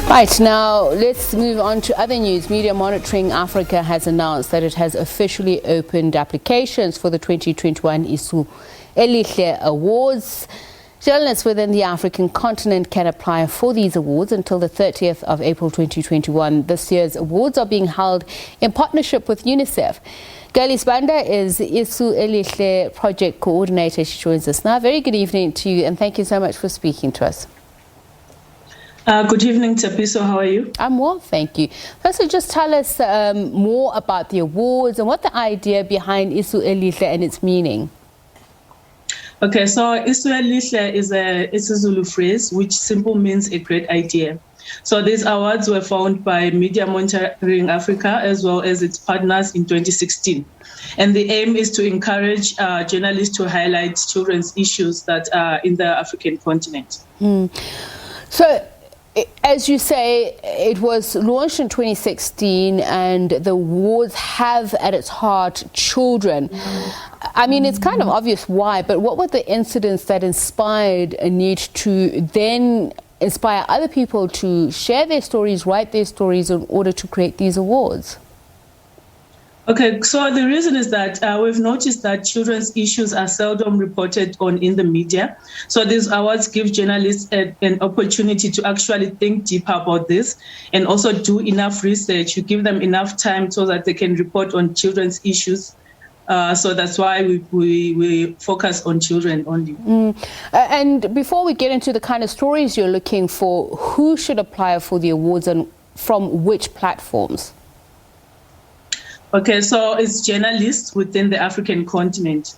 Right, now let's move on to other news. Media Monitoring Africa has announced that it has officially opened applications for the 2021 Elihle Awards. Journalists within the African continent can apply for these awards until the 30th of April 2021. This year's awards are being held in partnership with UNICEF. Girlie Sibanda is Elihle project coordinator. She joins us now. Very good evening to you, and thank you so much for speaking to us. Good evening, Tapiso. How are you? I'm well, thank you. Firstly, just tell us more about the awards and what the idea behind Elihle and its meaning. Okay, so Elihle is a Zulu phrase which simply means a great idea. So these awards were founded by Media Monitoring Africa as well as its partners in 2016. And the aim is to encourage journalists to highlight children's issues that are in the African continent. So, as you say, it was launched in 2016 and the awards have at its heart children. I mean, it's kind of obvious why, but what were the incidents that inspired a need to then inspire other people to share their stories, write their stories in order to create these awards? Okay, so the reason is that we've noticed that children's issues are seldom reported on in the media. So these awards give journalists an opportunity to actually think deeper about this and also do enough research to give them enough time so that they can report on children's issues. So that's why we focus on children only. And before we get into the kind of stories you're looking for, who should apply for the awards and from which platforms? Okay, so it's journalists within the African continent.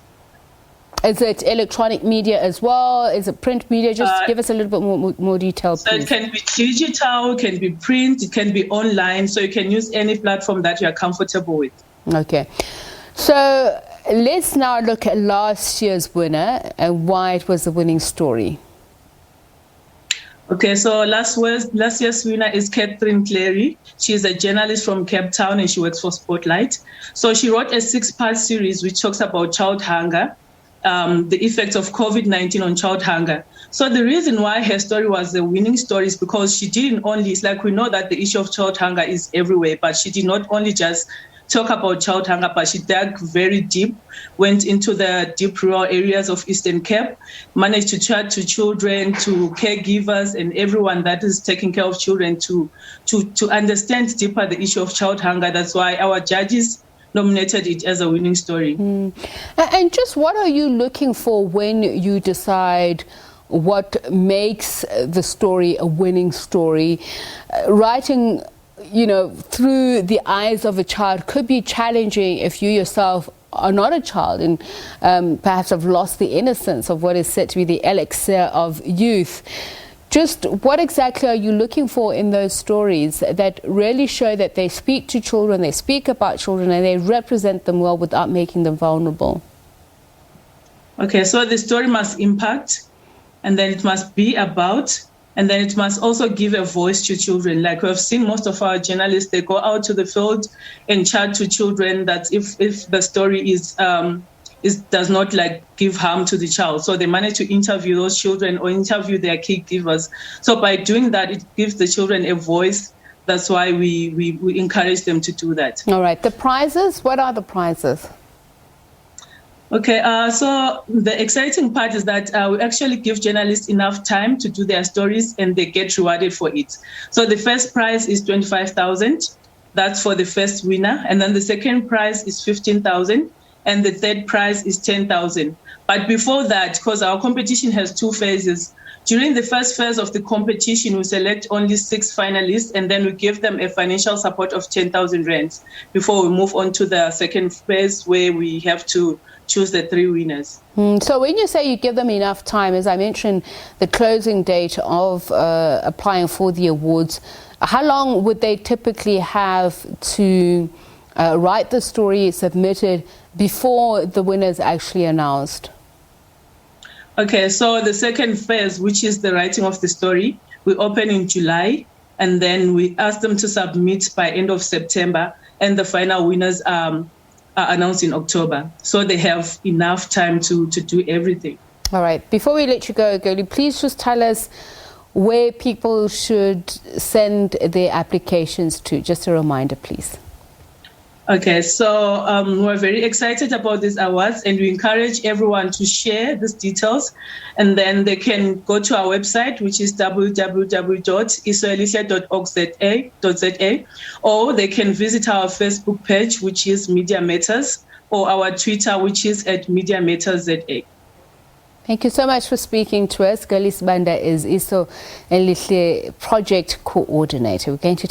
Is it electronic media as well? Is it print media? Just give us a little bit more detail, please. So it can be digital, it can be print, it can be online. So you can use any platform that you are comfortable with. Okay. So let's now look at last year's winner and why it was the winning story. Okay, so last year's winner is Catherine Clary. She's a journalist from Cape Town and she works for Spotlight. So she wrote a 6-part series which talks about child hunger, the effects of COVID-19 on child hunger. So the reason why her story was the winning story is because she didn't only, it's like we know that the issue of child hunger is everywhere, but she did not only just talk about child hunger, but she dug very deep, went into the deep rural areas of Eastern Cape, managed to chat to children, to caregivers, and everyone that is taking care of children to understand deeper the issue of child hunger. That's why our judges nominated it as a winning story. And just what are you looking for when you decide what makes the story a winning story? Writing through the eyes of a child could be challenging if you yourself are not a child and perhaps have lost the innocence of what is said to be the elixir of youth. Just what exactly are you looking for in those stories that really show that they speak to children, they speak about children, and they represent them well without making them vulnerable? Okay, so the story must impact, and then it must be about, and then it must also give a voice to children. Like we've seen most of our journalists, they go out to the field and chat to children that if the story does not give harm to the child. So they manage to interview those children or interview their caregivers. So by doing that, it gives the children a voice. That's why we encourage them to do that. All right. The prizes, what are the prizes? Okay, so the exciting part is that we actually give journalists enough time to do their stories and they get rewarded for it. So the first prize is 25,000. That's for the first winner. And then the second prize is 15,000. And the third prize is 10,000. But before that, because our competition has 2 phases, during the first phase of the competition, we select only 6 finalists and then we give them a financial support of 10,000 rands before we move on to the second phase where we have to choose the 3 winners. So when you say you give them enough time, as I mentioned, the closing date of applying for the awards, how long would they typically have to write the story, submit it before the winner is actually announced? Okay, so the second phase, which is the writing of the story, we open in July and then we ask them to submit by end of September and the final winners are announced in October. So they have enough time to do everything. All right. Before we let you go, Girlie, please just tell us where people should send their applications to. Just a reminder, please. Okay, so we're very excited about these awards, and we encourage everyone to share these details, and then they can go to our website, which is www.isoelihle.org.za, or they can visit our Facebook page, which is Media Matters, or our Twitter, which is @MediaMattersZA. Thank you so much for speaking to us. Girlie Sibanda is Elihle Project Coordinator. We're going to